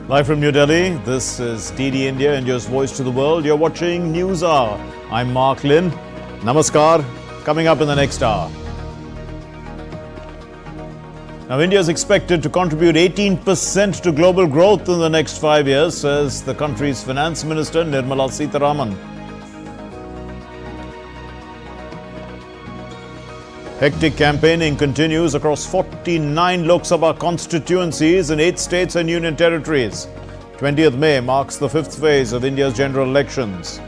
Live from New Delhi, this is DD India, India's voice to the world. You're watching News Hour. I'm Mark Lynn. Namaskar. Coming up in the next hour. Now, India is expected to contribute 18% to global growth in the next 5 years, says the country's Finance Minister Nirmala Sitharaman. Hectic campaigning continues across 49 Lok Sabha constituencies in 8 states and union territories. 20th May marks the 5th phase of India's general elections.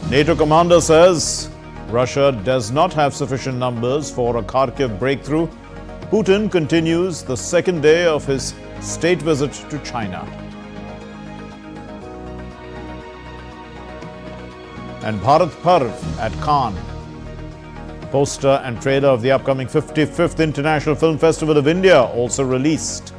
NATO commander says Russia does not have sufficient numbers for a Kharkiv breakthrough. Putin continues the second day of his state visit to China. And Bharat Parv at Cannes. Poster and trailer of the upcoming 55th International Film Festival of India also released.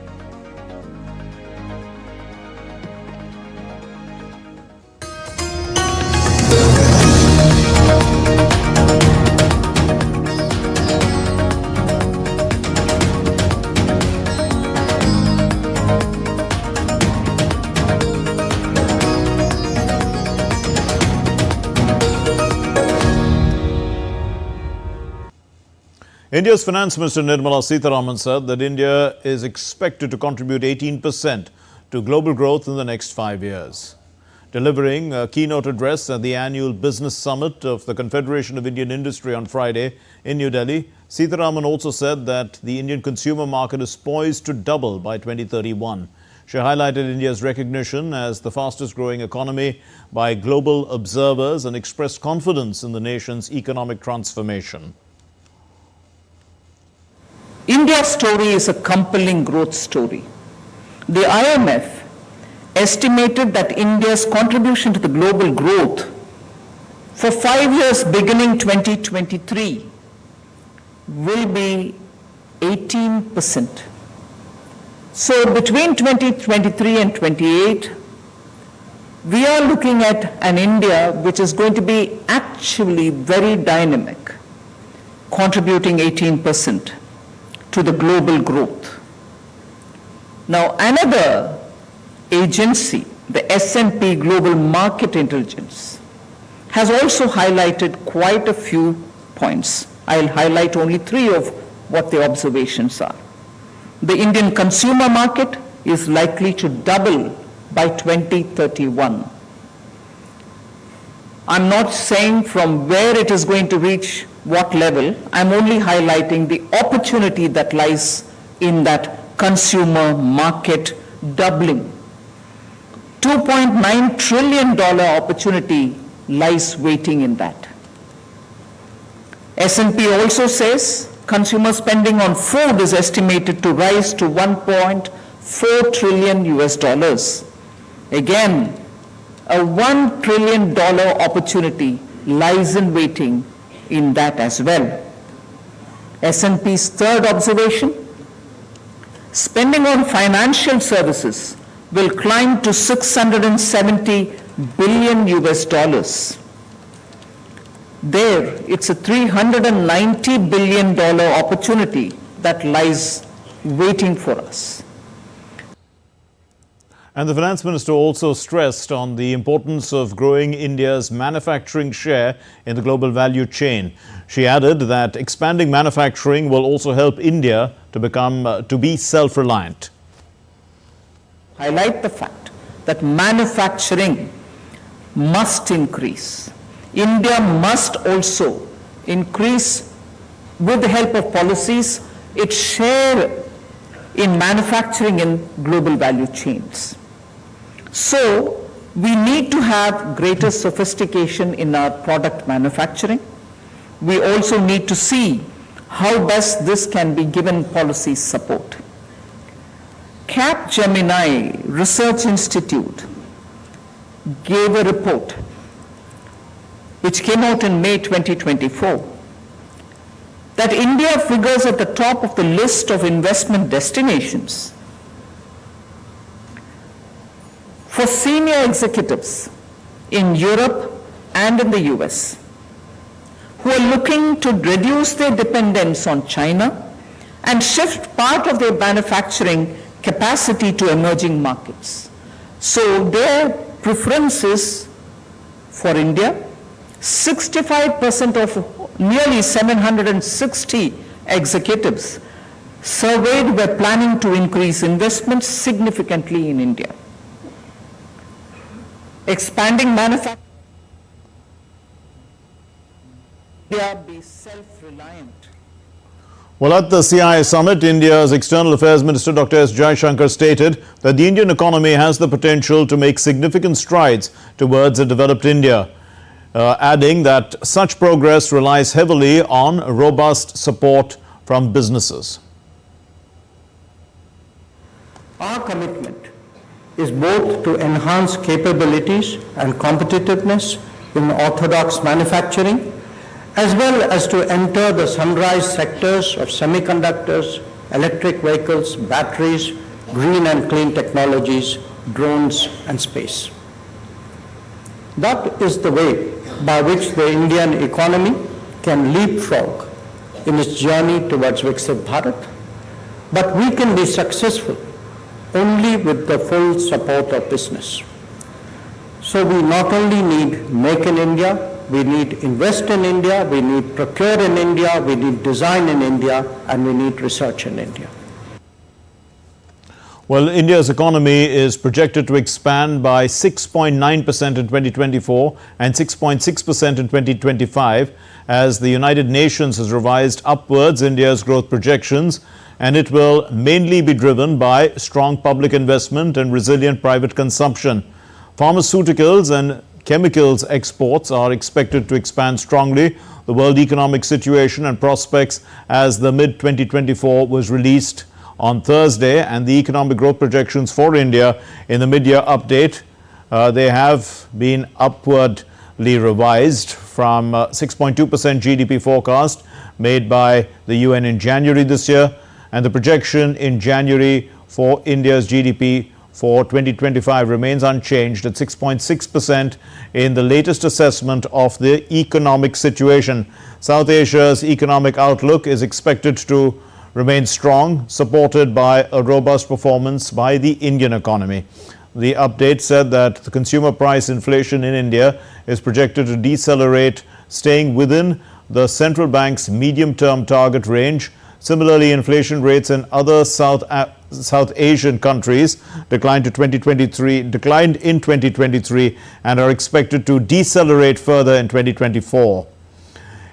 India's Finance Minister Nirmala Sitharaman said that India is expected to contribute 18% to global growth in the next 5 years. Delivering a keynote address at the annual Business Summit of the Confederation of Indian Industry on Friday in New Delhi, Sitharaman also said that the Indian consumer market is poised to double by 2031. She highlighted India's recognition as the fastest growing economy by global observers and expressed confidence in the nation's economic transformation. India's story is a compelling growth story. The IMF estimated that India's contribution to the global growth for 5 years beginning 2023 will be 18%. So between 2023 and 28, we are looking at an India which is going to be actually very dynamic, contributing 18% to the global growth. Now, another agency, the S&P Global Market Intelligence, has also highlighted quite a few points. I'll highlight only 3 of what the observations are. The Indian consumer market is likely to double by 2031. I'm not saying from where it is going to reach what level. I'm only highlighting the opportunity that lies in that consumer market doubling. $2.9 trillion opportunity lies waiting in that. S&P also says consumer spending on food is estimated to rise to $1.4 trillion US. Again, a $1 trillion opportunity lies in waiting in that as well. S&P's third observation, spending on financial services will climb to $670 billion US. There, it's a $390 billion opportunity that lies waiting for us. And the Finance Minister also stressed on the importance of growing India's manufacturing share in the global value chain. She added that expanding manufacturing will also help India to be self-reliant. Highlight the fact that manufacturing must increase. India must also increase, with the help of policies, its share in manufacturing in global value chains. So, we need to have greater sophistication in our product manufacturing. We also need to see how best this can be given policy support. Capgemini Research Institute gave a report which came out in May 2024 that India figures at the top of the list of investment destinations for senior executives in Europe and in the US who are looking to reduce their dependence on China and shift part of their manufacturing capacity to emerging markets. So their preference is for India. 65% of nearly 760 executives surveyed were planning to increase investments significantly in India. Expanding manufacturing, India be self-reliant. Well, at the CIA summit, India's External Affairs Minister Dr. S. Jaishankar stated that the Indian economy has the potential to make significant strides towards a developed India, adding that such progress relies heavily on robust support from businesses. Our commitment is both to enhance capabilities and competitiveness in orthodox manufacturing, as well as to enter the sunrise sectors of semiconductors, electric vehicles, batteries, green and clean technologies, drones, and space. That is the way by which the Indian economy can leapfrog in its journey towards Viksit Bharat, but we can be successful only with the full support of business. So we not only need Make in India, we need invest in India, we need procure in India, we need design in India, and we need research in India. Well, India's economy is projected to expand by 6.9% in 2024 and 6.6% in 2025 as the United Nations has revised upwards India's growth projections, and it will mainly be driven by strong public investment and resilient private consumption. Pharmaceuticals and chemicals exports are expected to expand strongly. The world economic situation and prospects as the mid-2024 was released on Thursday, and the economic growth projections for India in the mid-year update, they have been upwardly revised from 6.2% GDP forecast made by the UN in January this year, and the projection in January for India's GDP for 2025 remains unchanged at 6.6% in the latest assessment of the economic situation. South Asia's economic outlook is expected to remain strong, supported by a robust performance by the Indian economy. The update said that the consumer price inflation in India is projected to decelerate, staying within the central bank's medium-term target range. Similarly, inflation rates in other South Asian countries declined in 2023 and are expected to decelerate further in 2024.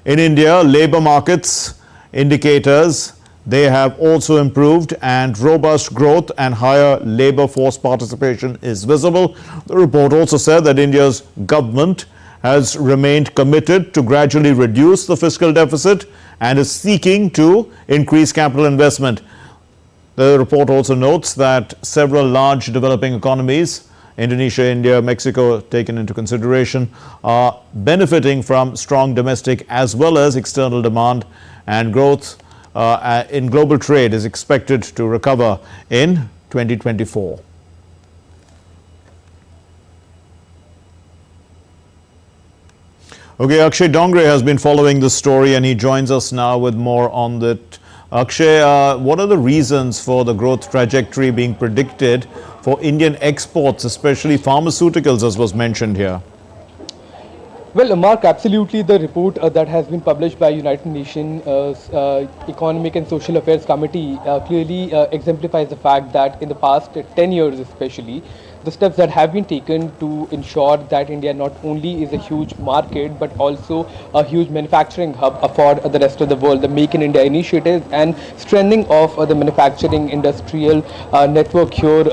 In India, labor markets indicators, they have also improved, and robust growth and higher labor force participation is visible. The report also said that India's government has remained committed to gradually reduce the fiscal deficit and is seeking to increase capital investment. The report also notes that several large developing economies, Indonesia, India, Mexico taken into consideration, are benefiting from strong domestic as well as external demand, and growth in global trade is expected to recover in 2024. Okay, Akshay Dongre has been following this story and he joins us now with more on that. Akshay, what are the reasons for the growth trajectory being predicted for Indian exports, especially pharmaceuticals, as was mentioned here? Well, Mark, absolutely. The report that has been published by United Nations Economic and Social Affairs Committee clearly exemplifies the fact that in the past 10 years especially, the steps that have been taken to ensure that India not only is a huge market but also a huge manufacturing hub for the rest of the world. The Make in India initiative and strengthening of the manufacturing industrial network here,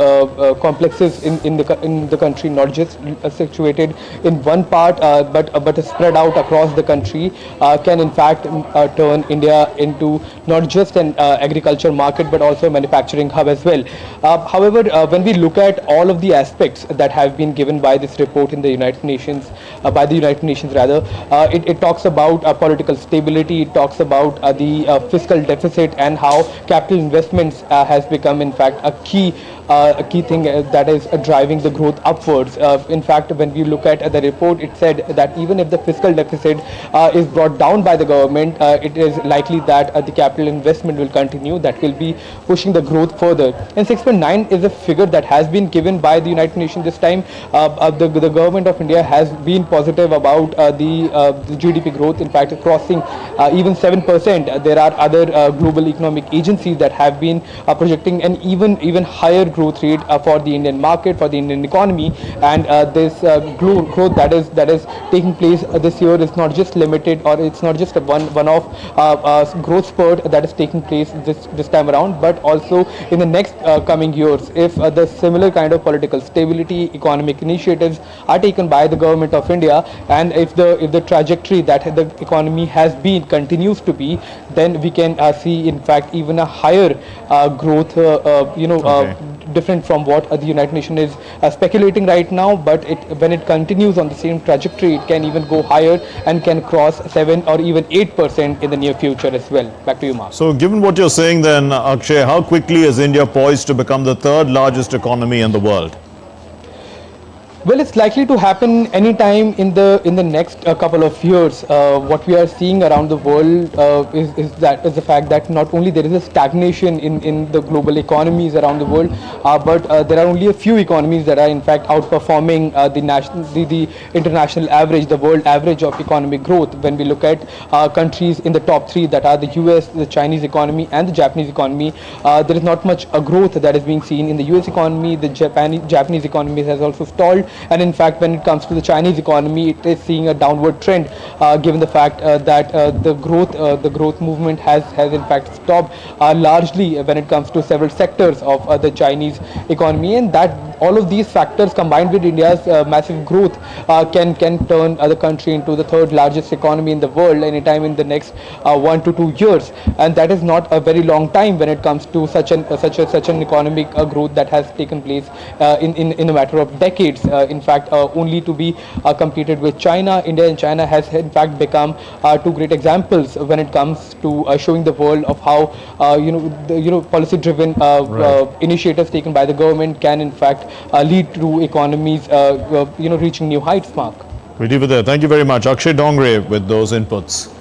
complexes in the country, not just situated in one part but spread out across the country, can in fact turn India into not just an agriculture market but also a manufacturing hub as well. However, when we look at all of the aspects that have been given by this report in the United Nations, it talks about political stability, it talks about the fiscal deficit and how capital investments has become in fact a key a key thing that is driving the growth upwards. In fact, when we look at the report, it said that even if the fiscal deficit is brought down by the government, it is likely that the capital investment will continue. That will be pushing the growth further. And 6.9 is a figure that has been given by the United Nations this time. The government of India has been positive about the GDP growth, in fact crossing even 7%. There are other global economic agencies that have been projecting an even higher growth rate for the Indian market, for the Indian economy. And this growth that is taking place this year is not just limited, or it's not just a one-off growth spurt that is taking place this time around, but also in the next coming years, if the similar kind of political stability, economic initiatives are taken by the government of India, and if the trajectory that the economy has been continues to be, then we can see in fact even a higher growth, different from what the United Nations is speculating right now. But when it continues on the same trajectory, it can even go higher and can cross 7 or even 8% in the near future as well. Back to you, Mark. So given what you're saying then, Akshay, how quickly is India poised to become the third largest economy in the world? Well, it's likely to happen anytime in the next couple of years. What we are seeing around the world is the fact that not only there is a stagnation in the global economies around the world, but there are only a few economies that are in fact outperforming the international average, the world average of economic growth. When we look at countries in the top three, that are the US, the Chinese economy, and the Japanese economy, there is not much growth that is being seen in the US economy. The Japanese economy has also stalled. And in fact, when it comes to the Chinese economy, it is seeing a downward trend, given the fact that the growth movement has in fact stopped largely when it comes to several sectors of the Chinese economy. And that all of these factors combined with India's massive growth can turn the country into the third largest economy in the world anytime in the next 1 to 2 years. And that is not a very long time when it comes to such an economic growth that has taken place in a matter of decades. In fact, only to be competed with China. India and China has in fact become two great examples when it comes to showing the world of how policy-driven initiatives taken by the government can in fact lead to economies reaching new heights. Mark. We leave it there. Thank you very much, Akshay Dongre, with those inputs.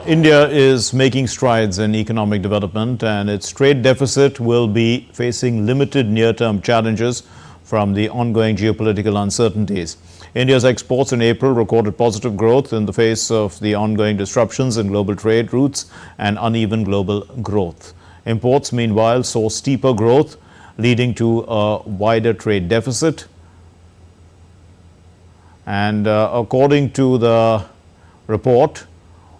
India is making strides in economic development, and its trade deficit will be facing limited near-term challenges from the ongoing geopolitical uncertainties. India's exports in April recorded positive growth in the face of the ongoing disruptions in global trade routes and uneven global growth. Imports, meanwhile, saw steeper growth, leading to a wider trade deficit. And according to the report,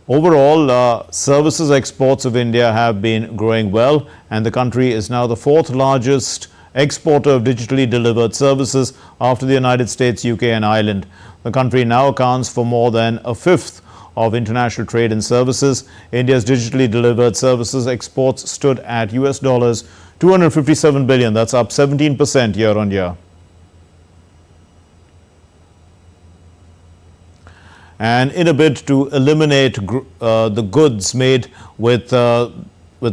overall, services exports of India have been growing well, and the country is now the fourth largest exporter of digitally delivered services after the United States, UK and Ireland. The country now accounts for more than a fifth of international trade and services. India's digitally delivered services exports stood at US dollars 257 billion. That's up 17% year on year. And in a bid to eliminate the goods made with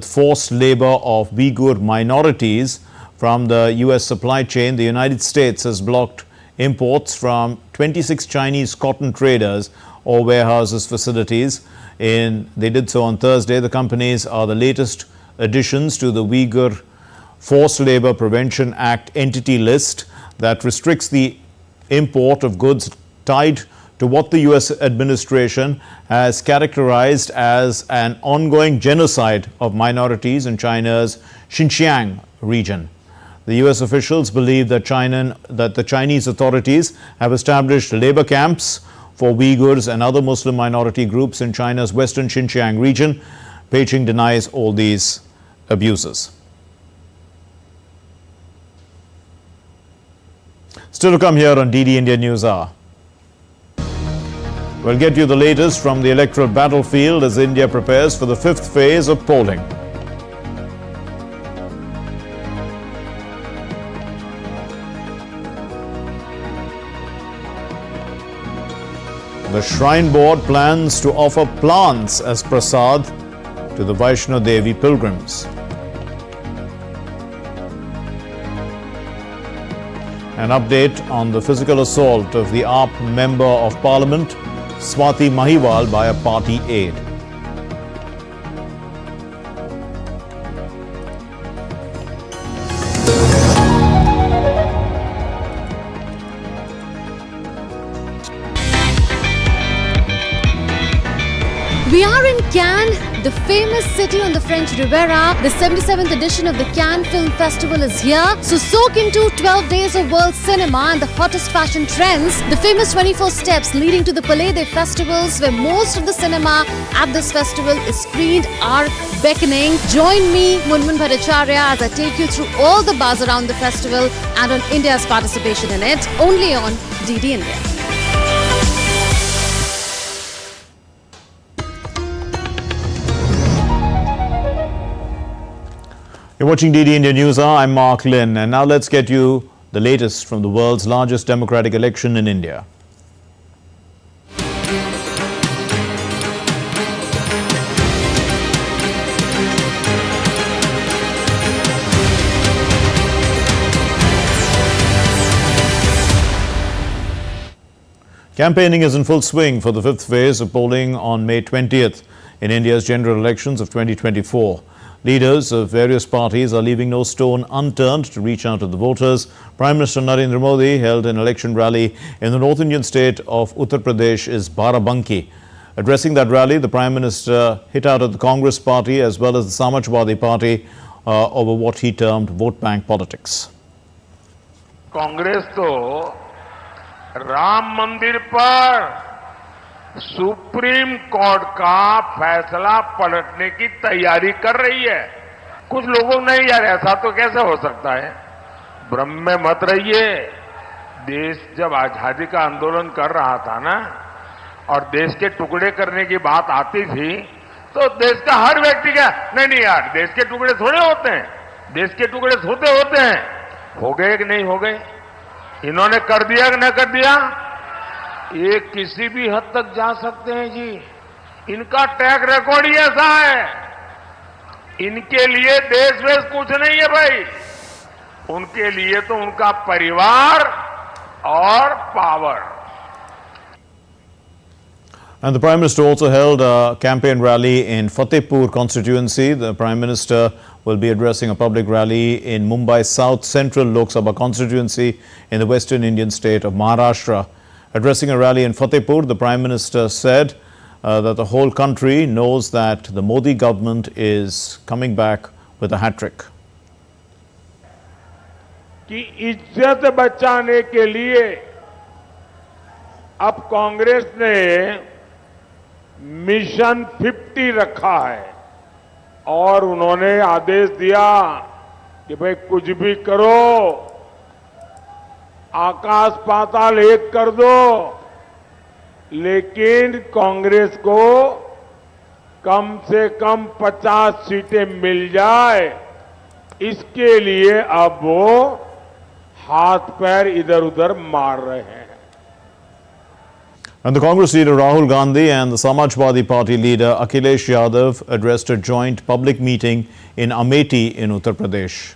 forced labor of Uyghur minorities from the US supply chain, the United States has blocked imports from 26 Chinese cotton traders or warehouses facilities. They did so on Thursday. The companies are the latest additions to the Uyghur Forced Labor Prevention Act entity list that restricts the import of goods tied to what the US administration has characterized as an ongoing genocide of minorities in China's Xinjiang region. The US officials believe that the Chinese authorities have established labor camps for Uyghurs and other Muslim minority groups in China's western Xinjiang region. Beijing denies all these abuses. Still to come here on DD India News Hour. We'll get you the latest from the electoral battlefield as India prepares for the fifth phase of polling. The Shrine Board plans to offer plants as prasad to the Vaishno Devi pilgrims. An update on the physical assault of the AAP Member of Parliament, Swati Mahiwal, by a party aide. We are in Cannes, the famous city on the French Riviera. The 77th edition of the Cannes Film Festival is here. So soak into 12 days of world cinema and the hottest fashion trends. The famous 24 steps leading to the Palais des Festivals, where most of the cinema at this festival is screened, are beckoning. Join me, Munmun Bhattacharya, as I take you through all the buzz around the festival and on India's participation in it, only on DD India. You're watching DD India News Hour. I'm Mark Lynn, and now let's get you the latest from the world's largest democratic election in India. Campaigning is in full swing for the fifth phase of polling on May 20th in India's general elections of 2024. Leaders of various parties are leaving no stone unturned to reach out to the voters. Prime Minister Narendra Modi held an election rally in the North Indian state of Uttar Pradesh's Barabanki. Addressing that rally, the Prime Minister hit out at the Congress party as well as the Samajwadi party over what he termed vote bank politics. Congress तो राम मंदिर पर supreme court का फैसला पलटने की तैयारी कर रही है। कुछ लोगों ने यार ऐसा तो कैसे हो सकता है, भ्रम में मत रहिए। देश जब आजादी का आंदोलन कर रहा था ना, और देश के टुकड़े करने की बात आती थी, तो देश का हर व्यक्ति क्या, नहीं नहीं यार देश के टुकड़े थोड़े होते हैं, देश के टुकड़े होते हैं। हो गए कि नहीं हो गए? इन्होंने कर दिया कि न कर दिया? ये किसी भी हद तक जा सकते हैं जी। इनका ट्रैक रिकॉर्ड ही ऐसा है। इनके लिए देश वेश कुछ नहीं है भाई, उनके लिए तो उनका परिवार और power. And the Prime Minister also held a campaign rally in Fatehpur constituency. The Prime Minister will be addressing a public rally in Mumbai South Central Lok Sabha constituency in the western Indian state of Maharashtra. Addressing a rally in Fatehpur, the Prime Minister said that the whole country knows that the Modi government is coming back with a hat-trick. कि इज्जत बचाने के लिए अब कांग्रेस ने mission 50 रखा है और उन्होंने आदेश दिया कि भाई कुछ भी करो, आकाश पाताल एक कर दो, लेकिन कांग्रेस को कम से कम 50 सीटें मिल जाए, इसके लिए अब वो हाथ पैर इधर उधर मार रहे हैं. And the Congress leader Rahul Gandhi and the Samajwadi Party leader Akhilesh Yadav addressed a joint public meeting in Amethi in Uttar Pradesh.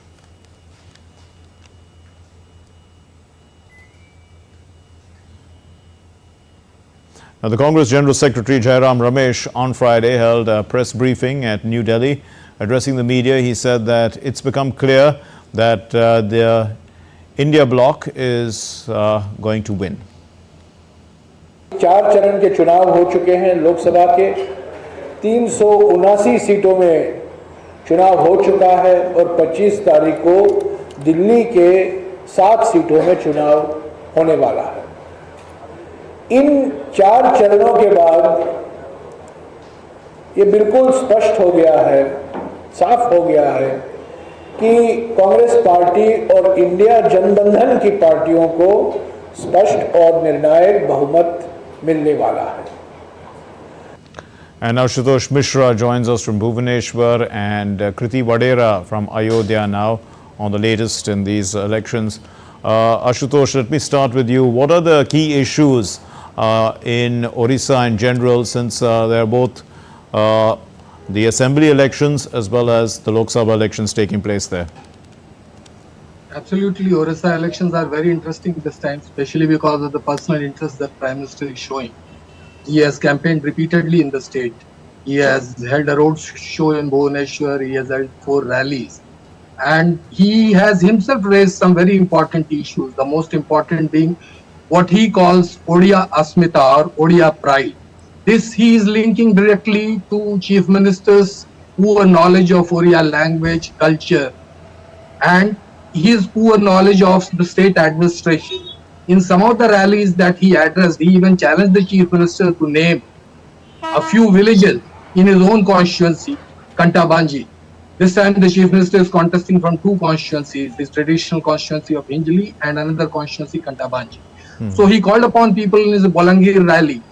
Now, the Congress General Secretary Jam Ramesh on Friday held a press briefing at New Delhi. Addressing the media, he said that it's become clear that the India bloc is going to win. 4 चरण के चुनाव हो चुके हैं लोकसभा के, 379 सीटों में चुनाव हो चुका है और 25 तारीख को दिल्ली के 7 सीटों में चुनाव होने वाला है. इन 4 चरणों के बाद ये बिल्कुल स्पष्ट हो गया है, साफ हो गया है कि कांग्रेस पार्टी और इंडिया जनबंधन की पार्टियों को स्पष्ट और निर्णायक बहुमत मिलने वाला है. And Ashutosh Mishra joins us from Bhubaneswar and Kriti Vadera from Ayodhya now on the latest in these elections. Ashutosh, let me start with you. What are the key issues in Orissa in general, since they are both the assembly elections as well as the Lok Sabha elections taking place there? Absolutely, Orissa elections are very interesting this time, especially because of the personal interest that Prime Minister is showing. He has campaigned repeatedly in the state. He has held a road show in Bhubaneswar. He has held 4 rallies. And he has himself raised some very important issues, the most important being what he calls Odia Asmita or Odia pride. This he is linking directly to chief ministers poor knowledge of Odia language, culture, and his poor knowledge of the state administration. In some of the rallies that he addressed, he even challenged the chief minister to name a few villages in his own constituency, Kantabanji. This time the chief minister is contesting from 2 constituencies, his traditional constituency of Hinjali and another constituency, Kantabanji. So he called upon people in his Bolangir rally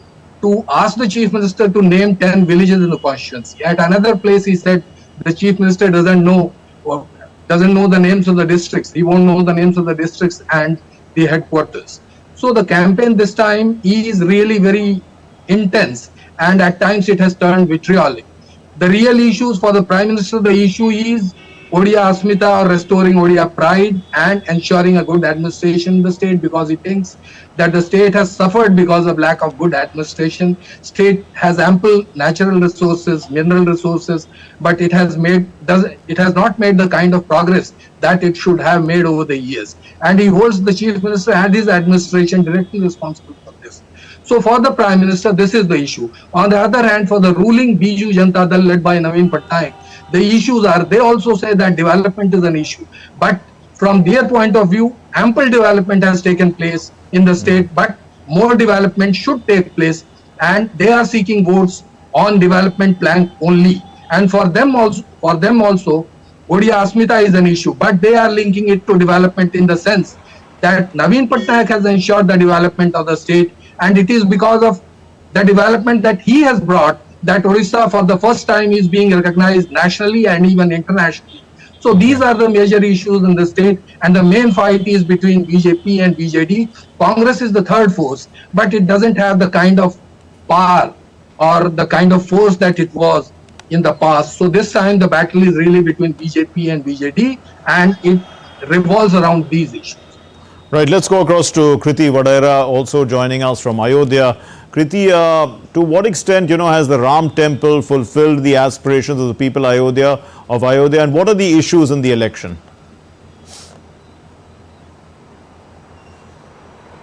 to ask the chief minister to name 10 villages in the constituency. At another place he said the chief minister doesn't know the names of the districts. He won't know the names of the districts and the headquarters. So the campaign this time is really very intense, and at times it has turned vitriolic. The real issues for the Prime Minister, the issue is Odia Asmita or restoring Odia pride and ensuring a good administration in the state, because he thinks that the state has suffered because of lack of good administration. State has ample natural resources, mineral resources, but it has not made the kind of progress that it should have made over the years. And he holds the Chief Minister and his administration directly responsible for this. So for the Prime Minister, this is the issue. On the other hand, for the ruling Biju Janata Dal led by Naveen Patnaik, the issues are, they also say that development is an issue. But from their point of view, ample development has taken place in the state, but more development should take place, and they are seeking votes on development plan only. And for them also, Odia Asmita is an issue, but they are linking it to development in the sense that Naveen Patnaik has ensured the development of the state, and it is because of the development that he has brought that Orissa for the first time is being recognized nationally and even internationally. So these are the major issues in the state, and the main fight is between BJP and BJD. Congress is the third force, but it doesn't have the kind of power or the kind of force that it was in the past. So this time the battle is really between BJP and BJD, and it revolves around these issues. Right, let's go across to Kriti Vadera, also joining us from Ayodhya. Kriti, to what extent, has the Ram temple fulfilled the aspirations of the people of Ayodhya, and what are the issues in the election?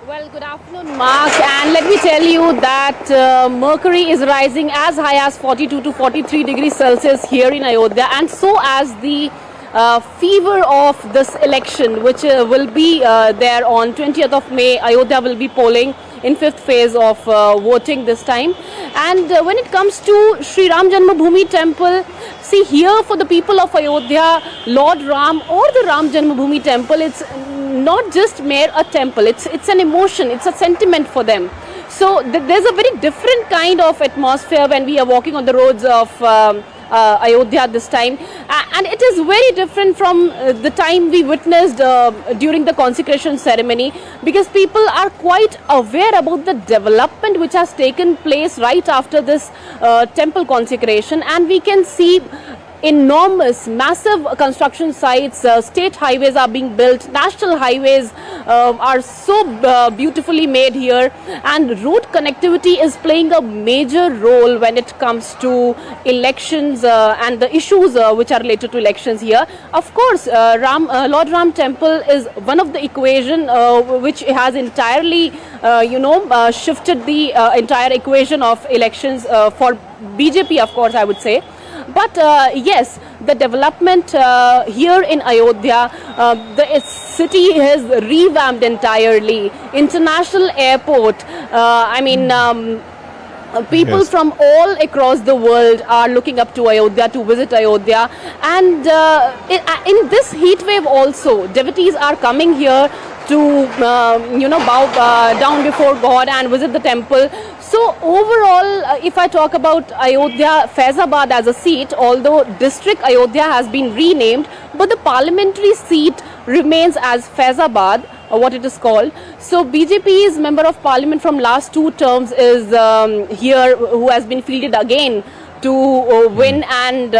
Well, good afternoon, Mark, and let me tell you that mercury is rising as high as 42 to 43 degrees Celsius here in Ayodhya, and so as the fever of this election, which will be there on 20th of May. Ayodhya will be polling in 5th phase of voting this time. And when it comes to Sri Ram Janmabhoomi temple, see, here for the people of Ayodhya, Lord Ram or the Ram Janmabhoomi temple, it's not just mere a temple, it's an emotion, it's a sentiment for them. So there's a very different kind of atmosphere when we are walking on the roads of Ayodhya this time, and it is very different from the time we witnessed during the consecration ceremony, because people are quite aware about the development which has taken place right after this temple consecration, and we can see enormous, massive construction sites, state highways are being built, national highways are so beautifully made here, and road connectivity is playing a major role when it comes to elections and the issues which are related to elections here. Of course, Lord Ram temple is one of the equation which has entirely, shifted the entire equation of elections for BJP, of course, I would say. But yes, the development here in Ayodhya, the city is revamped entirely. International airport, people from all across the world are looking up to Ayodhya, to visit Ayodhya. And in this heat wave also, devotees are coming here to, bow down before God and visit the temple. So overall, if I talk about Ayodhya, Faizabad as a seat, although district Ayodhya has been renamed, but the parliamentary seat remains as Faizabad, what it is called. So BJP's member of parliament from last 2 terms is here, who has been fielded again to win and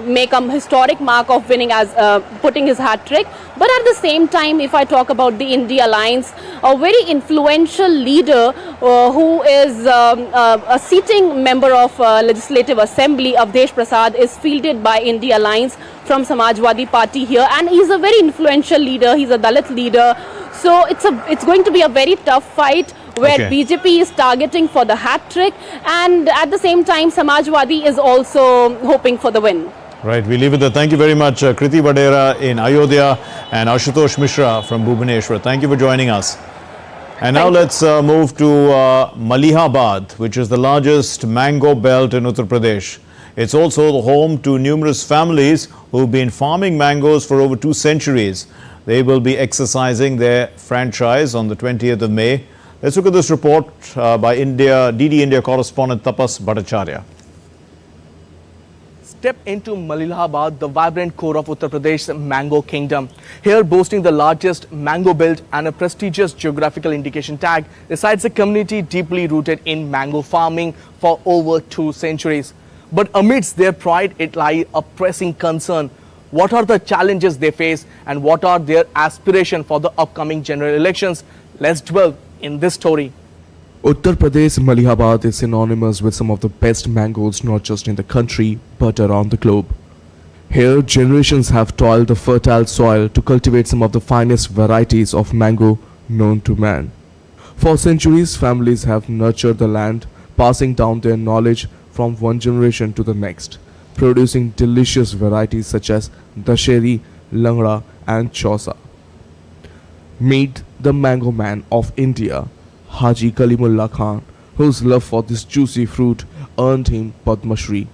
make a historic mark of winning as putting his hat trick. But at the same time, if I talk about the India Alliance, a very influential leader who is a sitting member of Legislative Assembly, Avdesh Prasad, is fielded by India Alliance from Samajwadi Party here, and he's a very influential leader. He's a Dalit leader, so it's going to be a very tough fight where BJP is targeting for the hat trick, and at the same time Samajwadi is also hoping for the win. Right, we leave it there. Thank you very much, Kriti Vadera in Ayodhya and Ashutosh Mishra from Bhubaneswar. Thank you for joining us. And now let's move to Malihabad, which is the largest mango belt in Uttar Pradesh. It's also the home to numerous families who've been farming mangoes for over 2 centuries. They will be exercising their franchise on the 20th of May. Let's look at this report by DD India correspondent Tapas Bhattacharya. Step into Malihabad, the vibrant core of Uttar Pradesh's mango kingdom. Here, boasting the largest mango belt and a prestigious geographical indication tag, resides a community deeply rooted in mango farming for over 2 centuries. But amidst their pride, it lies a pressing concern. What are the challenges they face and what are their aspirations for the upcoming general elections? Let's dwell in this story. Uttar Pradesh Malihabad is synonymous with some of the best mangoes not just in the country but around the globe. Here, generations have toiled the fertile soil to cultivate some of the finest varieties of mango known to man. For centuries, families have nurtured the land, passing down their knowledge from one generation to the next, producing delicious varieties such as Dasheri, Langra and Chausa. Meet the mango man of India, Haji Kalimullah Khan, whose love for this juicy fruit earned him Padma Shri.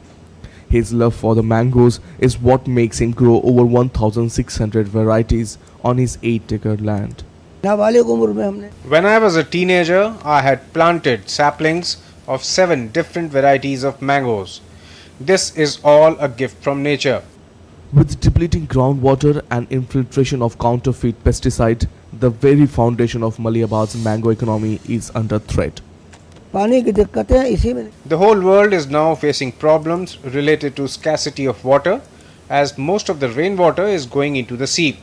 His love for the mangoes is what makes him grow over 1,600 varieties on his 8-acre land. When I was a teenager, I had planted saplings of 7 different varieties of mangoes. This is all a gift from nature. With depleting groundwater and infiltration of counterfeit pesticide, the very foundation of Malihabad's mango economy is under threat. The whole world is now facing problems related to scarcity of water, as most of the rainwater is going into the sea.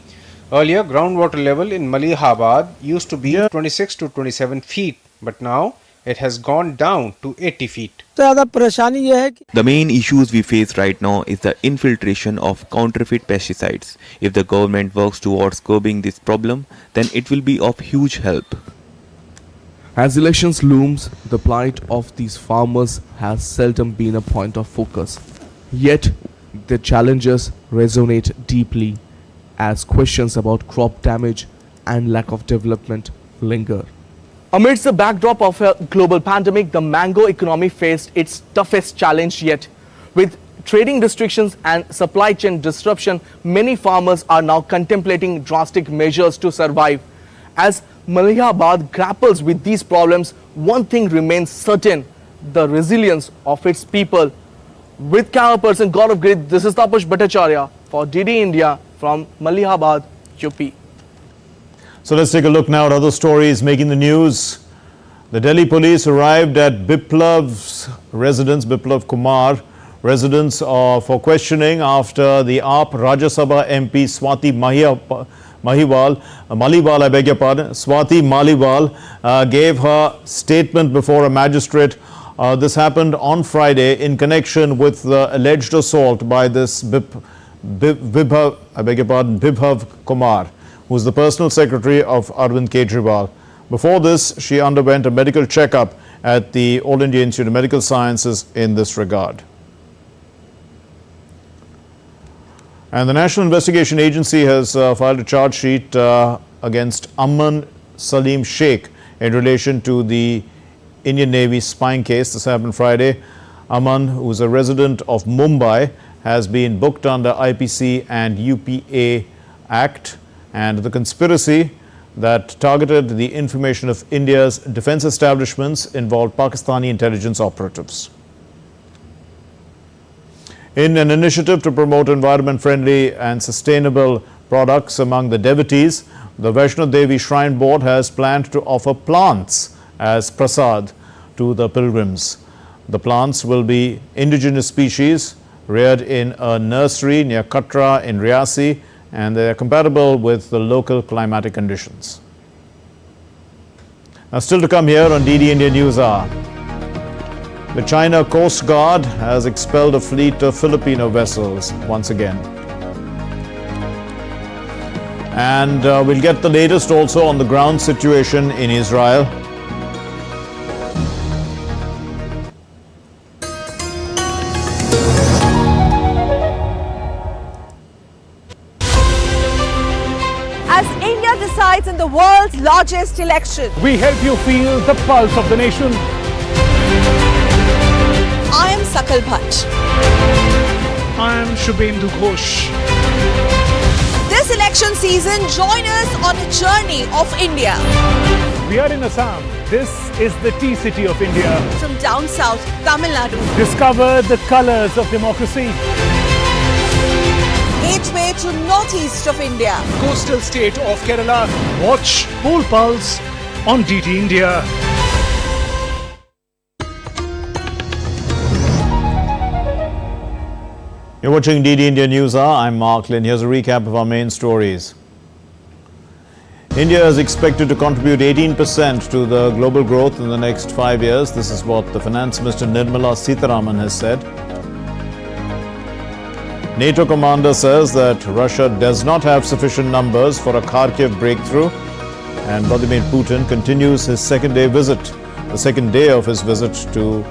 Earlier, groundwater level in Malihabad used to be 26 to 27 feet, but now it has gone down to 80 feet. The main issues we face right now is the infiltration of counterfeit pesticides. If the government works towards curbing this problem, then it will be of huge help. As elections looms, the plight of these farmers has seldom been a point of focus. Yet, the challenges resonate deeply as questions about crop damage and lack of development linger. Amidst the backdrop of a global pandemic, the mango economy faced its toughest challenge yet. With trading restrictions and supply chain disruption, many farmers are now contemplating drastic measures to survive. As Malihabad grapples with these problems, one thing remains certain: the resilience of its people. With camera person Gaurav Grid, this is Tapas Bhattacharya for DD India from Malihabad, UP. So let's take a look now at other stories making the news. The Delhi police arrived at Biplav's residence, Biplav Kumar residence, for questioning after the AAP Rajya Sabha MP Swati Maliwal gave her statement before a magistrate. This happened on Friday in connection with the alleged assault by this Biplav Kumar, who is the personal secretary of Arvind Kejriwal. Before this, she underwent a medical checkup at the All India Institute of Medical Sciences in this regard. And the National Investigation Agency has filed a charge sheet against Aman Salim Sheikh in relation to the Indian Navy spying case. This happened Friday. Aman, who is a resident of Mumbai, has been booked under IPC and UPA Act, and the conspiracy that targeted the information of India's defense establishments involved Pakistani intelligence operatives. In an initiative to promote environment-friendly and sustainable products among the devotees, the Vaishno Devi Shrine Board has planned to offer plants as prasad to the pilgrims. The plants will be indigenous species reared in a nursery near Katra in Riyasi, and they are compatible with the local climatic conditions. Now, still to come here on DD India News Hour. The China Coast Guard has expelled a fleet of Filipino vessels once again. And we'll get the latest also on the ground situation in Israel. As India decides in the world's largest election, we help you feel the pulse of the nation. I am Sakal Bhatt. I am Shubhendu Ghosh. This election season, join us on a journey of India. We are in Assam. This is the tea city of India. From down south, Tamil Nadu. Discover the colors of democracy. Gateway to northeast of India. Coastal state of Kerala. Watch Poll Pulse on DT India. You're watching DD India News Hour. I'm Mark Lynn. Here's a recap of our main stories. India is expected to contribute 18% to the global growth in the next 5 years. This is what the Finance Minister Nirmala Sitharaman has said. NATO commander says that Russia does not have sufficient numbers for a Kharkiv breakthrough. And Vladimir Putin continues his second day of his visit to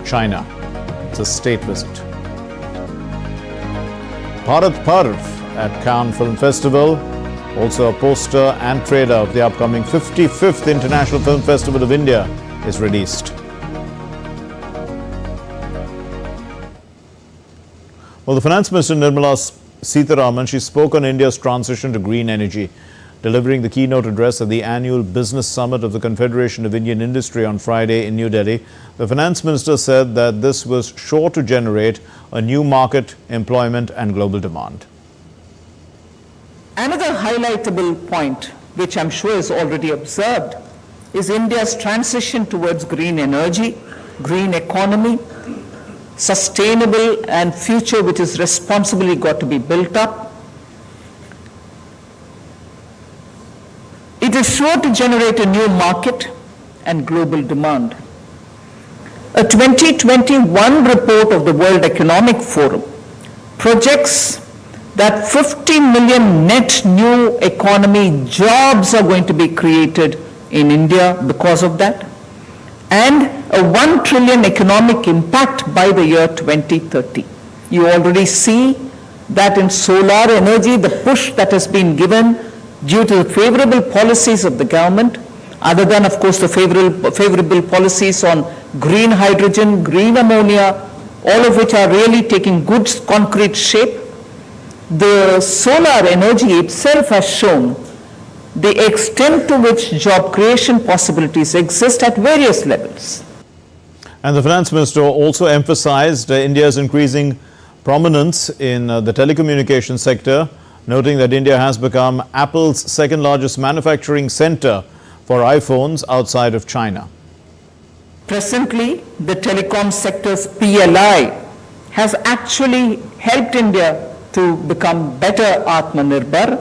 China. It's a state visit. Bharat Parv at Cannes Film Festival, also a poster and trailer of the upcoming 55th International Film Festival of India is released. Well, the Finance Minister Nirmala Sitharaman, she spoke on India's transition to green energy, delivering the keynote address at the annual Business Summit of the Confederation of Indian Industry on Friday in New Delhi. The Finance Minister said that this was sure to generate a new market, employment and global demand. Another highlightable point, which I'm sure is already observed, is India's transition towards green energy, green economy, sustainable and future which is responsibly got to be built up. It is sure to generate a new market and global demand. A 2021 report of the World Economic Forum projects that 50 million net new economy jobs are going to be created in India because of that, and a 1 trillion economic impact by the year 2030. You already see that in solar energy, the push that has been given due to the favorable policies of the government, other than of course the favorable policies on green hydrogen, green ammonia, all of which are really taking good concrete shape. The solar energy itself has shown the extent to which job creation possibilities exist at various levels. And the Finance Minister also emphasized India's increasing prominence in the telecommunications sector, noting that India has become Apple's second largest manufacturing center for iPhones outside of China. Presently, the telecom sector's PLI has actually helped India to become better Atmanirbhar,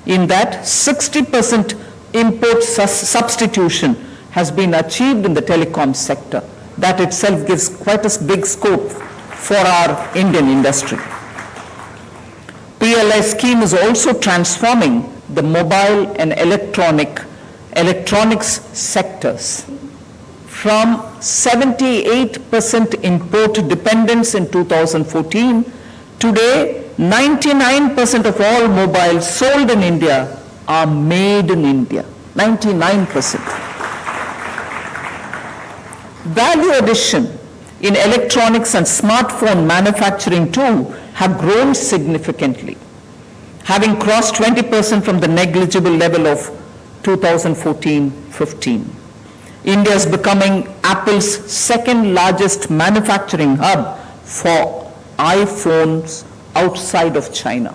in that 60% import substitution has been achieved in the telecom sector. That itself gives quite a big scope for our Indian industry. PLI scheme is also transforming the mobile and electronics sectors. From 78% import dependence in 2014, today 99% of all mobiles sold in India are made in India. 99%. Value addition in electronics and smartphone manufacturing too have grown significantly, having crossed 20% from the negligible level of 2014-15. India is becoming Apple's second largest manufacturing hub for iPhones outside of China.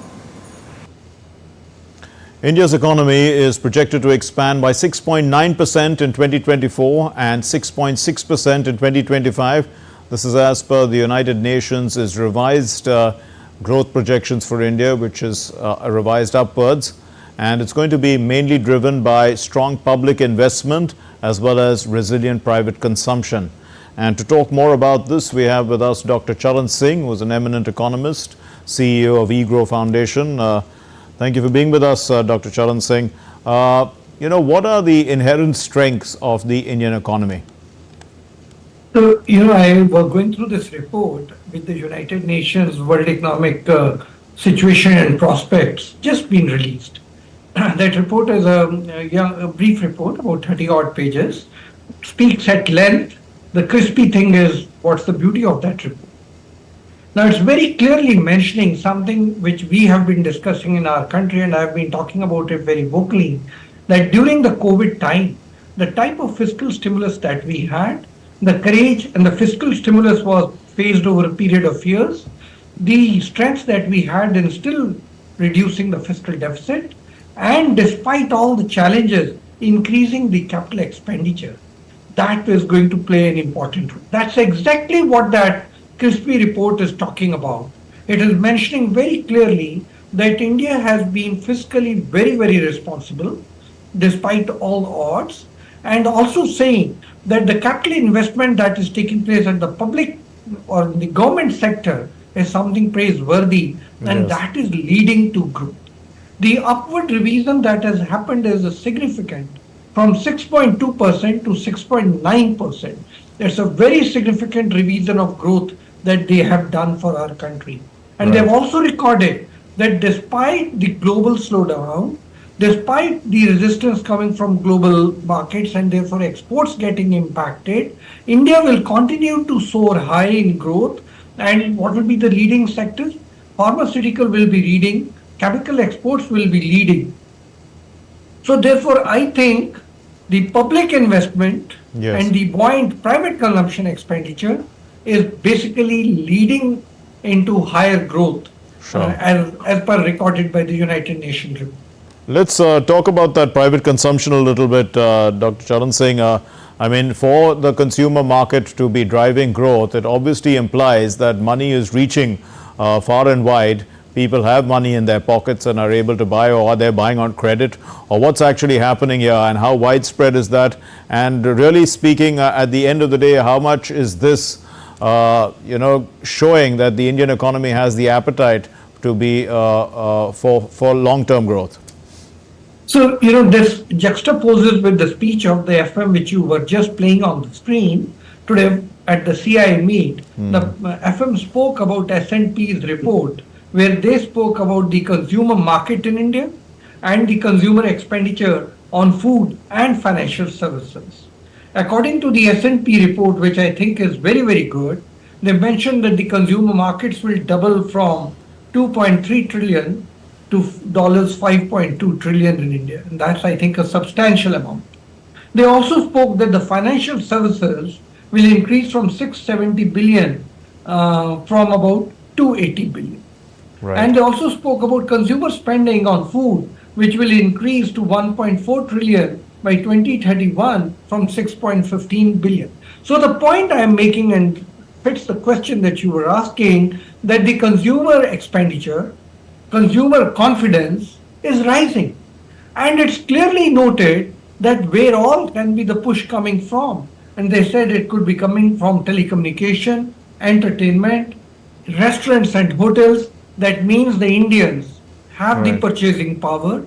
India's economy is projected to expand by 6.9% in 2024 and 6.6% in 2025. This is as per the United Nations' revised growth projections for India, which is revised upwards. And it's going to be mainly driven by strong public investment as well as resilient private consumption. And to talk more about this, we have with us Dr. Charan Singh, who is an eminent economist, CEO of eGrow Foundation. Thank you for being with us, Dr. Charan Singh. What are the inherent strengths of the Indian economy? So, I was going through this report with the United Nations World Economic Situation and Prospects just been released. That report is a brief report, about 30 odd pages, speaks at length. The crispy thing is, what's the beauty of that report? Now, it's very clearly mentioning something which we have been discussing in our country, and I've been talking about it very vocally, that during the COVID time, the type of fiscal stimulus that we had, the courage and the fiscal stimulus was phased over a period of years. The strength that we had in still reducing the fiscal deficit, and despite all the challenges, increasing the capital expenditure, that is going to play an important role. That's exactly what that crispy report is talking about. It is mentioning very clearly that India has been fiscally very, very responsible, despite all odds, and also saying that the capital investment that is taking place at the public or the government sector is something praiseworthy, and that is leading to growth. The upward revision that has happened is significant, from 6.2% to 6.9%. It's a very significant revision of growth that they have done for our country. And they've also recorded that despite the global slowdown, despite the resistance coming from global markets and therefore exports getting impacted, India will continue to soar high in growth. And what will be the leading sectors? Pharmaceutical will be leading, chemical exports will be leading. So therefore, I think the public investment and the buoyant private consumption expenditure is basically leading into higher growth, as per recorded by the United Nations report. Let's talk about that private consumption a little bit, Dr. Charan Singh. For the consumer market to be driving growth, it obviously implies that money is reaching far and wide. People have money in their pockets and are able to buy, or are they buying on credit, or what's actually happening here and how widespread is that? And really speaking, at the end of the day, how much is this, showing that the Indian economy has the appetite to be for long-term growth? So, this juxtaposes with the speech of the FM which you were just playing on the screen today at the CI meet. The FM spoke about S&P's report, where they spoke about the consumer market in India and the consumer expenditure on food and financial services. According to the S&P report, which I think is very, very good, they mentioned that the consumer markets will double from 2.3 trillion to $5.2 trillion in India. And that's, I think, a substantial amount. They also spoke that the financial services will increase from 670 billion from about 280 billion. And they also spoke about consumer spending on food, which will increase to 1.4 trillion by 2031 from 6.15 billion. So the point I'm making, and fits the question that you were asking, that the consumer expenditure, consumer confidence is rising. And it's clearly noted that where all can be the push coming from. And they said it could be coming from telecommunication, entertainment, restaurants and hotels. That means the Indians have the purchasing power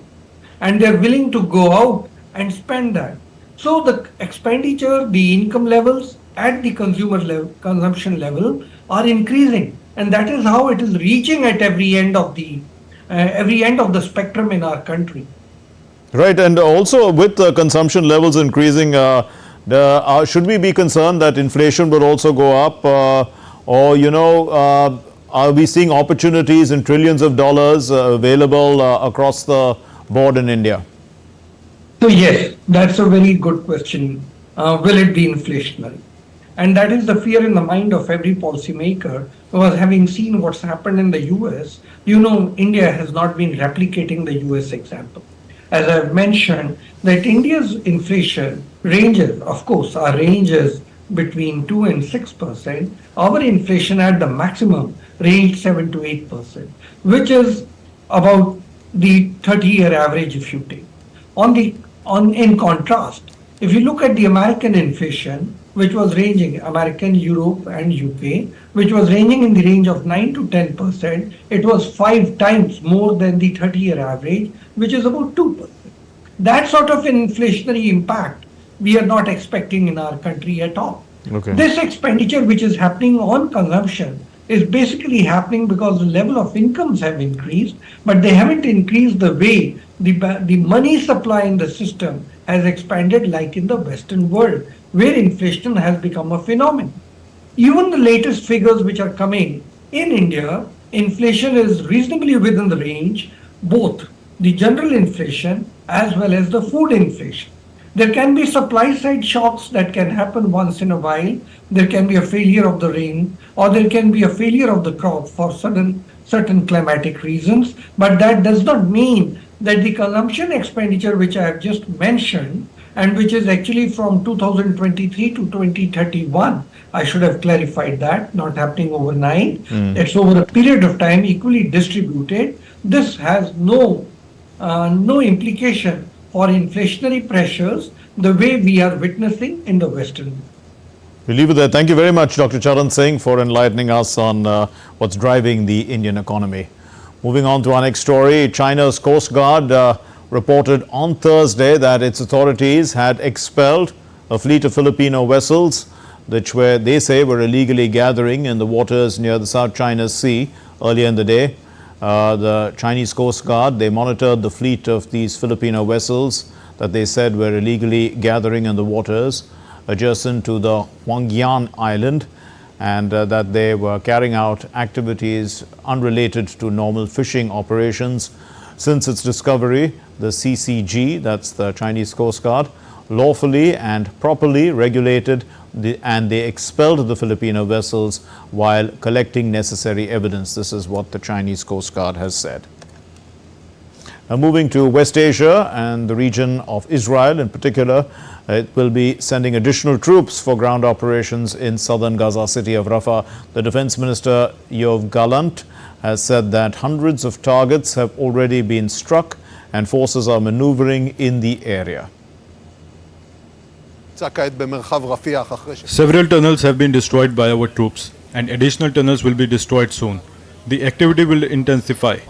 and they're willing to go out and spend that. So the expenditure, the income levels at the consumer level, consumption level are increasing. And that is how it is reaching at every end of the spectrum in our country. Right, and also with consumption levels increasing, should we be concerned that inflation will also go up, are we seeing opportunities in trillions of dollars available across the board in India? So yes, that's a very good question. Will it be inflationary? And that is the fear in the mind of every policymaker, because having seen what's happened in the US, India has not been replicating the US example. As I've mentioned, that India's inflation ranges, of course, our range is between 2 and 6%, our inflation at the maximum ranged 7 to 8%, which is about the 30-year average if you take. In contrast, if you look at the American inflation, which was ranging, American, Europe and UK, which was ranging in the range of 9 to 10%, it was 5 times more than the 30-year average, which is about 2%. That sort of an inflationary impact we are not expecting in our country at all. Okay. This expenditure which is happening on consumption is basically happening because the level of incomes have increased, but they haven't increased the way the money supply in the system has expanded like in the Western world, where inflation has become a phenomenon. Even the latest figures which are coming in India, inflation is reasonably within the range, both the general inflation as well as the food inflation. There can be supply side shocks that can happen once in a while. There can be a failure of the rain, or there can be a failure of the crop for certain climatic reasons. But that does not mean that the consumption expenditure which I have just mentioned, and which is actually from 2023 to 2031, I should have clarified that, not happening overnight. It's over a period of time, equally distributed. This has no implication for inflationary pressures the way we are witnessing in the Western world. We'll leave it there. Thank you very much, Dr. Charan Singh, for enlightening us on what's driving the Indian economy. Moving on to our next story, China's Coast Guard reported on Thursday that its authorities had expelled a fleet of Filipino vessels which they say were illegally gathering in the waters near the South China Sea earlier in the day. The Chinese Coast Guard, they monitored the fleet of these Filipino vessels that they said were illegally gathering in the waters adjacent to the Huangyan Island, and that they were carrying out activities unrelated to normal fishing operations. Since its discovery, the CCG, that's the Chinese Coast Guard, lawfully and properly regulated and they expelled the Filipino vessels while collecting necessary evidence. This is what the Chinese Coast Guard has said. Now moving to West Asia and the region of Israel in particular, it will be sending additional troops for ground operations in southern Gaza city of Rafah. The Defense Minister Yoav Gallant has said that hundreds of targets have already been struck and forces are maneuvering in the area. Several tunnels have been destroyed by our troops and additional tunnels will be destroyed soon. The activity will intensify.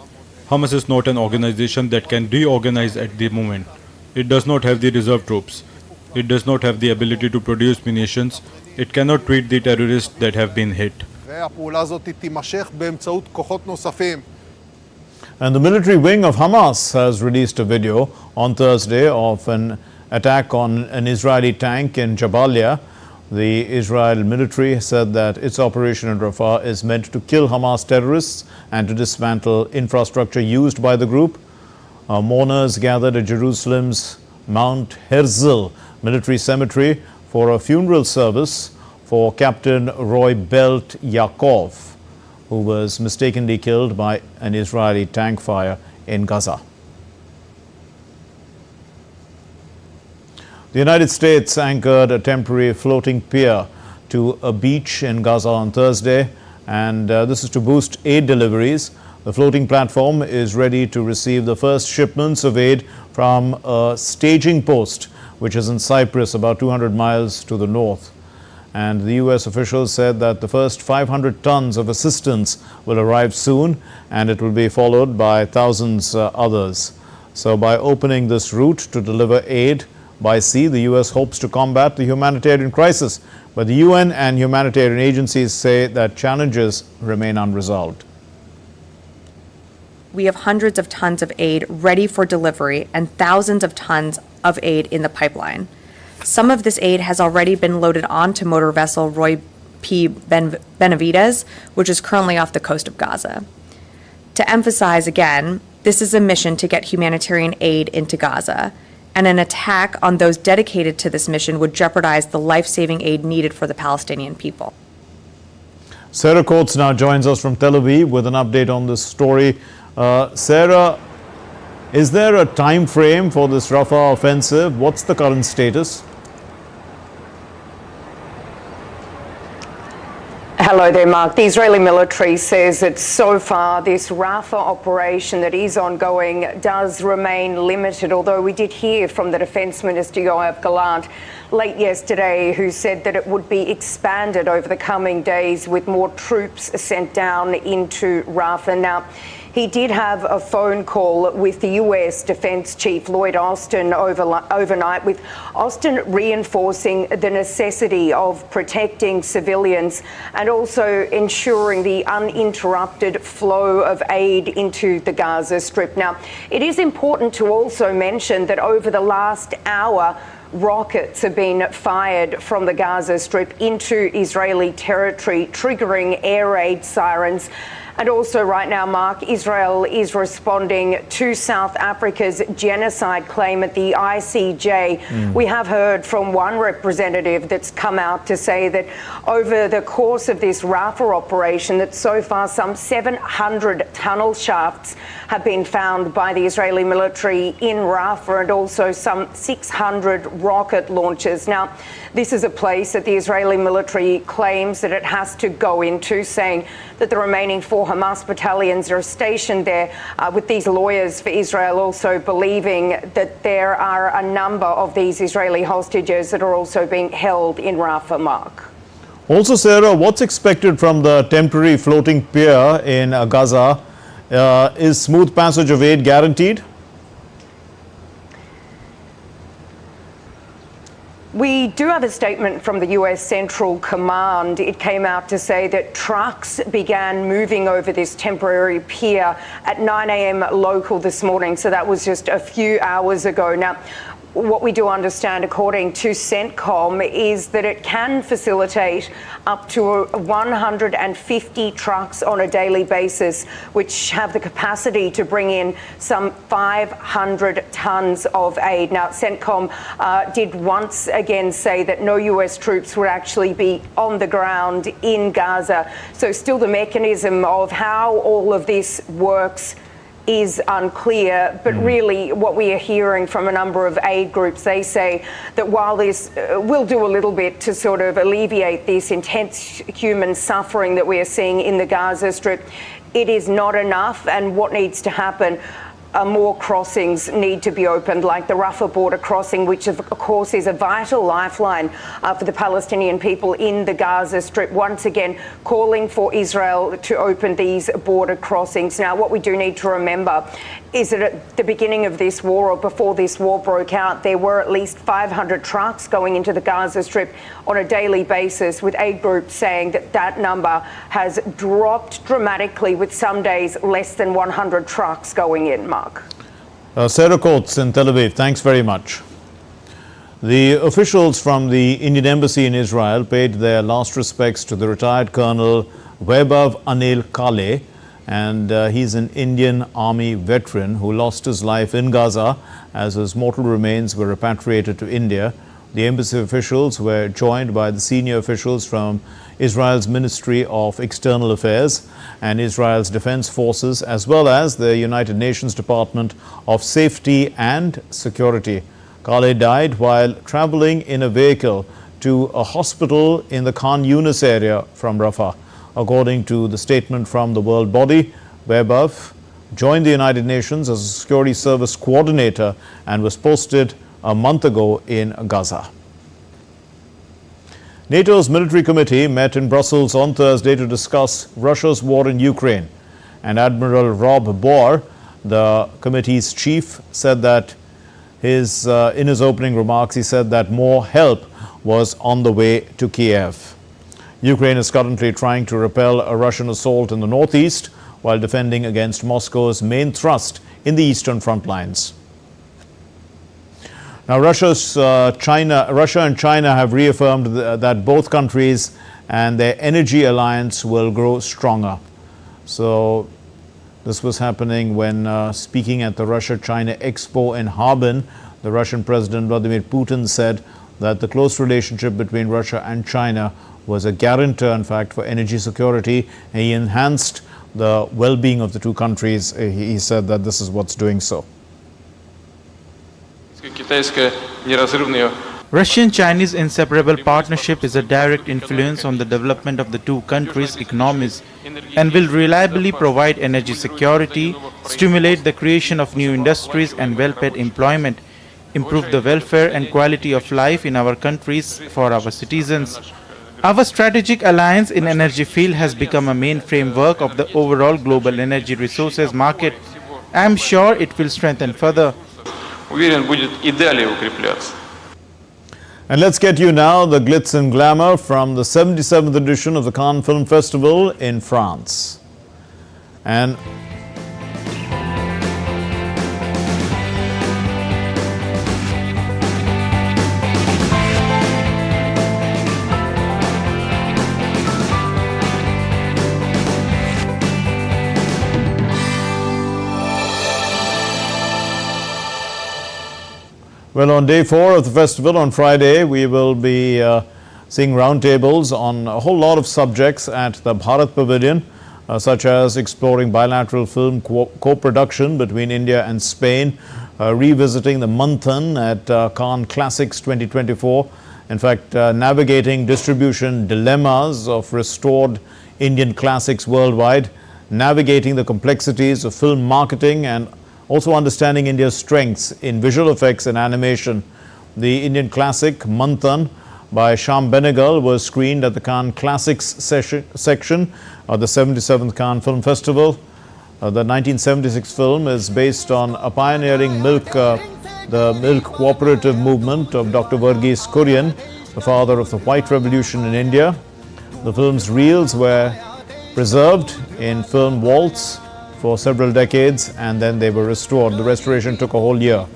Hamas is not an organization that can reorganize at the moment. It does not have the reserve troops. It does not have the ability to produce munitions. It cannot treat the terrorists that have been hit. And the military wing of Hamas has released a video on Thursday of an attack on an Israeli tank in Jabalia. The Israel military said that its operation in Rafah is meant to kill Hamas terrorists and to dismantle infrastructure used by the group. Mourners gathered at Jerusalem's Mount Herzl military cemetery for a funeral service for Captain Roy Belt Yaakov, who was mistakenly killed by an Israeli tank fire in Gaza. The United States anchored a temporary floating pier to a beach in Gaza on Thursday, and this is to boost aid deliveries. The floating platform is ready to receive the first shipments of aid from a staging post, which is in Cyprus, about 200 miles to the north. And the U.S. officials said that the first 500 tons of assistance will arrive soon, and it will be followed by thousands others. So by opening this route to deliver aid by sea, the U.S. hopes to combat the humanitarian crisis. But the UN and humanitarian agencies say that challenges remain unresolved. We have hundreds of tons of aid ready for delivery and thousands of tons of aid in the pipeline. Some of this aid has already been loaded onto motor vessel Roy P. Benavides, which is currently off the coast of Gaza. To emphasize again, this is a mission to get humanitarian aid into Gaza, and an attack on those dedicated to this mission would jeopardize the life-saving aid needed for the Palestinian people. Sarah Coots now joins us from Tel Aviv with an update on this story. Sarah, is there a time frame for this Rafah offensive? What's the current status? Hello there, Mark. The Israeli military says that so far this Rafah operation that is ongoing does remain limited, although we did hear from the Defence Minister Yoav Gallant late yesterday who said that it would be expanded over the coming days with more troops sent down into Rafah. Now, he did have a phone call with the US Defence Chief Lloyd Austin overnight, with Austin reinforcing the necessity of protecting civilians and also ensuring the uninterrupted flow of aid into the Gaza Strip. Now, it is important to also mention that over the last hour, rockets have been fired from the Gaza Strip into Israeli territory, triggering air raid sirens. And also right now, Mark, Israel is responding to South Africa's genocide claim at the ICJ. We have heard from one representative that's come out to say that over the course of this Rafah operation, that so far some 700 tunnel shafts have been found by the Israeli military in Rafah, and also some 600 rocket launches. Now, this is a place that the Israeli military claims that it has to go into, saying that the remaining 4 Hamas battalions are stationed there, with these lawyers for Israel also believing that there are a number of these Israeli hostages that are also being held in Rafah, Mark. Also, Sarah, what's expected from the temporary floating pier in Gaza? Is smooth passage of aid guaranteed? We do have a statement from the US Central Command. It came out to say that trucks began moving over this temporary pier at 9 a.m. local this morning. So that was just a few hours ago. Now, what we do understand, according to CENTCOM, is that it can facilitate up to 150 trucks on a daily basis, which have the capacity to bring in some 500 tons of aid. Now, CENTCOM did once again say that no US troops would actually be on the ground in Gaza. So still the mechanism of how all of this works is unclear, but really what we are hearing from a number of aid groups, they say that while this will do a little bit to sort of alleviate this intense human suffering that we are seeing in the Gaza Strip, it is not enough, and what needs to happen, more crossings need to be opened, like the Rafah border crossing, which of course is a vital lifeline for the Palestinian people in the Gaza Strip. Once again, calling for Israel to open these border crossings. Now, what we do need to remember is that at the beginning of this war, or before this war broke out, there were at least 500 trucks going into the Gaza Strip on a daily basis, with aid groups saying that that number has dropped dramatically, with some days less than 100 trucks going in, Mark. Sarah Coots in Tel Aviv, thanks very much. The officials from the Indian Embassy in Israel paid their last respects to the retired Colonel Vaibhav Anil KH, and he's an Indian Army veteran who lost his life in Gaza as his mortal remains were repatriated to India. The embassy officials were joined by the senior officials from Israel's Ministry of External Affairs and Israel's Defense Forces, as well as the United Nations Department of Safety and Security. KH died while traveling in a vehicle to a hospital in the Khan Yunis area from Rafah. According to the statement from the world body, Vaibhav joined the United Nations as a security service coordinator and was posted a month ago in Gaza. NATO's military committee met in Brussels on Thursday to discuss Russia's war in Ukraine. And Admiral Rob Bohr, the committee's chief, said that in his opening remarks, he said that more help was on the way to Kiev. Ukraine is currently trying to repel a Russian assault in the northeast while defending against Moscow's main thrust in the eastern front lines. Now, Russia and China have reaffirmed that both countries and their energy alliance will grow stronger. So this was happening when speaking at the Russia-China Expo in Harbin. The Russian President Vladimir Putin said that the close relationship between Russia and China was a guarantor, in fact, for energy security. And he enhanced the well-being of the two countries. He said that this is what's doing so. Russian-Chinese inseparable partnership is a direct influence on the development of the two countries' economies and will reliably provide energy security, stimulate the creation of new industries and well-paid employment, improve the welfare and quality of life in our countries for our citizens. Our strategic alliance in energy field has become a main framework of the overall global energy resources market. I am sure it will strengthen further. And let's get you now the glitz and glamour from the 77th edition of the Cannes Film Festival in France. And well, on day 4 of the festival on Friday, we will be seeing roundtables on a whole lot of subjects at the Bharat Pavilion, such as exploring bilateral film co-production between India and Spain, revisiting the Manthan at Cannes Classics 2024, in fact, navigating distribution dilemmas of restored Indian classics worldwide, navigating the complexities of film marketing and also understanding India's strengths in visual effects and animation. The Indian classic Manthan by Shyam Benegal was screened at the Cannes Classics section of the 77th Cannes Film Festival. The 1976 film is based on a pioneering the milk cooperative movement of Dr. Verghese Kurien, the father of the White Revolution in India. The film's reels were preserved in film vaults for several decades and then they were restored. The restoration took a whole year.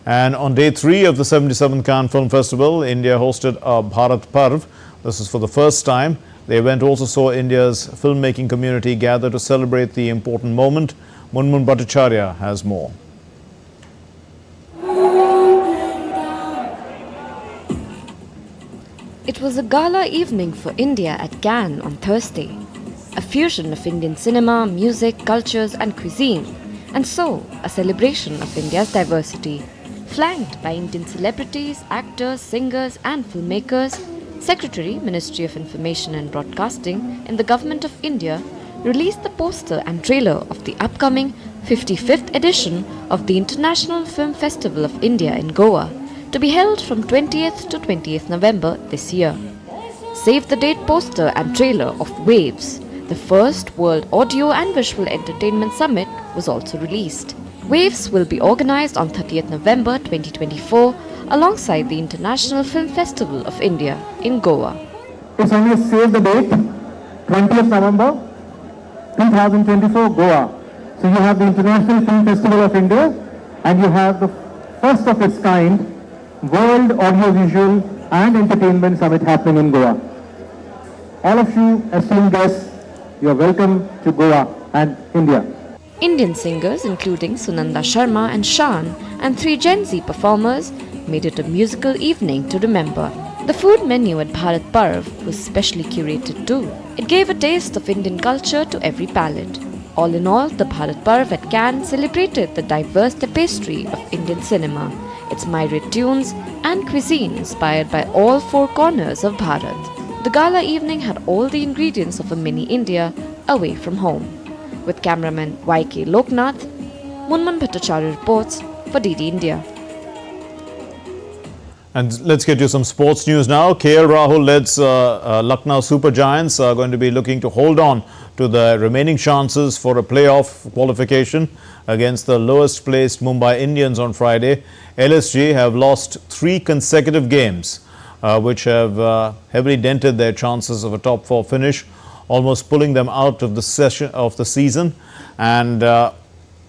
And on day 3 of the 77th Cannes Film Festival, India hosted a Bharat Parv. This is for the first time. The event also saw India's filmmaking community gather to celebrate the important moment. Munmun Bhattacharya has more. It was a gala evening for India at Cannes on Thursday. A fusion of Indian cinema, music, cultures and cuisine. And so, a celebration of India's diversity. Flanked by Indian celebrities, actors, singers and filmmakers, Secretary, Ministry of Information and Broadcasting in the Government of India released the poster and trailer of the upcoming 55th edition of the International Film Festival of India in Goa, to be held from 20th to 20th November this year. Save the date poster and trailer of Waves, the first World Audio and Visual Entertainment Summit, was also released. Waves will be organized on 30th November 2024 alongside the International Film Festival of India in Goa. It's only save the date, 20th November 2024, Goa. So you have the International Film Festival of India and you have the first of its kind World Audiovisual and Entertainment Summit happening in Goa. All of you esteemed guests, you are welcome to Goa and India. Indian singers including Sunanda Sharma and Shan and 3 Gen Z performers made it a musical evening to remember. The food menu at Bharat Parv was specially curated too. It gave a taste of Indian culture to every palate. All in all, the Bharat Parv at Cannes celebrated the diverse tapestry of Indian cinema, its myriad tunes and cuisine inspired by all 4 corners of Bharat. The gala evening had all the ingredients of a mini India away from home. With cameraman YK Loknath, Munmun Bhattacharya reports for DD India. And let's get you some sports news now. KL Rahul leads Lucknow Super Giants are going to be looking to hold on to the remaining chances for a playoff qualification against the lowest placed Mumbai Indians on Friday. LSG have lost 3 consecutive games, which have heavily dented their chances of a top 4 finish, almost pulling them out of the season. And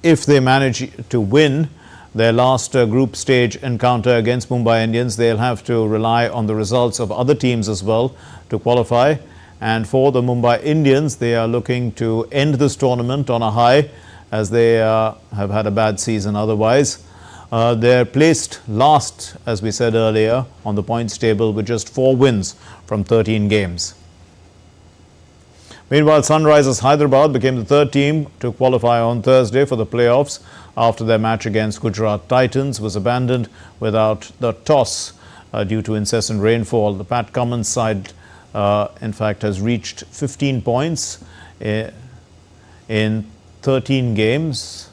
if they manage to win their last group stage encounter against Mumbai Indians, they'll have to rely on the results of other teams as well to qualify. And for the Mumbai Indians, they are looking to end this tournament on a high, as they have had a bad season otherwise. They're placed last, as we said earlier, on the points table with just 4 wins from 13 games. Meanwhile, Sunrisers Hyderabad became the third team to qualify on Thursday for the playoffs after their match against Gujarat Titans was abandoned without the toss due to incessant rainfall. The Pat Cummins side, in fact, has reached 15 points in 13 games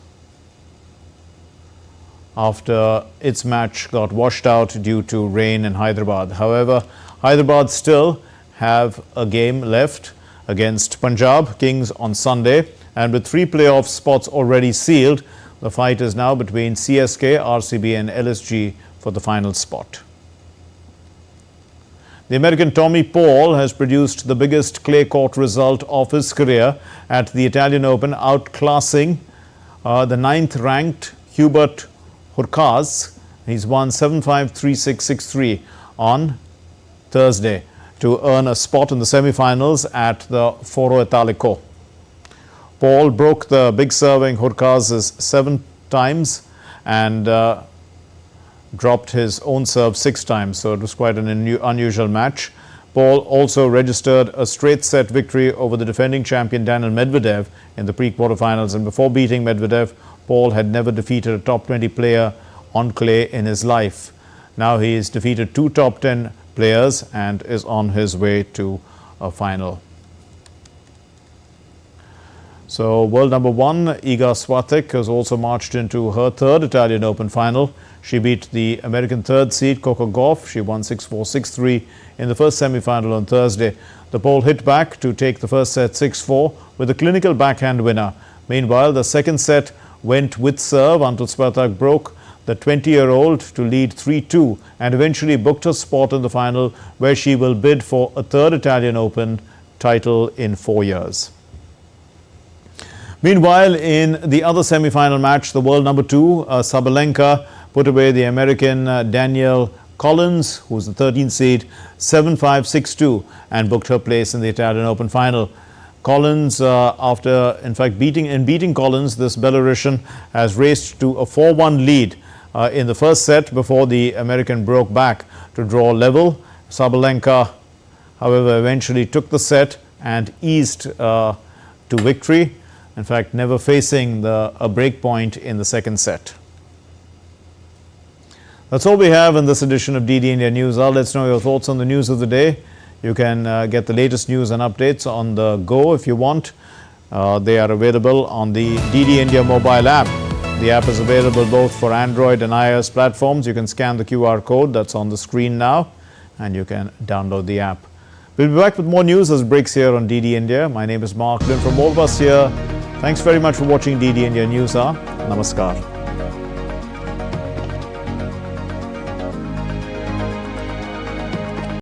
after its match got washed out due to rain in Hyderabad. However, Hyderabad still have a game left against Punjab Kings on Sunday, and with 3 playoff spots already sealed, the fight is now between CSK, RCB and LSG for the final spot. The American Tommy Paul has produced the biggest clay court result of his career at the Italian Open, outclassing the 9th-ranked Hubert Hurkacz. He's won 7-5, 3-6, 6-3 on Thursday to earn a spot in the semi-finals at the Foro Italico. Paul broke the big serving Hurkacz 7 times and dropped his own serve 6 times, so it was quite an unusual match. Paul also registered a straight set victory over the defending champion Daniel Medvedev in the pre-quarterfinals, and before beating Medvedev, Paul had never defeated a top 20 player on clay in his life. Now he has defeated 2 top 10 players and is on his way to a final. So world number 1 Iga Swiatek has also marched into her 3rd Italian Open final. She beat the American 3rd seed Coco Gauff. She won 6-4, 6-3 in the first semi-final on Thursday. The Pole hit back to take the first set 6-4 with a clinical backhand winner. Meanwhile, the second set went with serve until Swiatek broke the 20-year-old to lead 3-2 and eventually booked a spot in the final, where she will bid for a 3rd Italian Open title in 4 years. Meanwhile, in the other semi-final match, the world number 2 Sabalenka put away the American Danielle Collins, who's the 13th seed, 7-5, 6-2, and booked her place in the Italian Open final. Collins, after in fact beating Collins, this Belarusian has raced to a 4-1 lead in the first set before the American broke back to draw level. Sabalenka, however, eventually took the set and eased to victory. In fact, never facing a break point in the second set. That's all we have in this edition of DD India News Hour. Let's know your thoughts on the news of the day. You can get the latest news and updates on the go if you want. They are available on the DD India mobile app. The app is available both for Android and iOS platforms. You can scan the QR code that's on the screen now and you can download the app. We'll be back with more news as it breaks here on DD India. My name is Mark Lynn from all of us here. Thanks very much for watching DD India News Hour. Namaskar.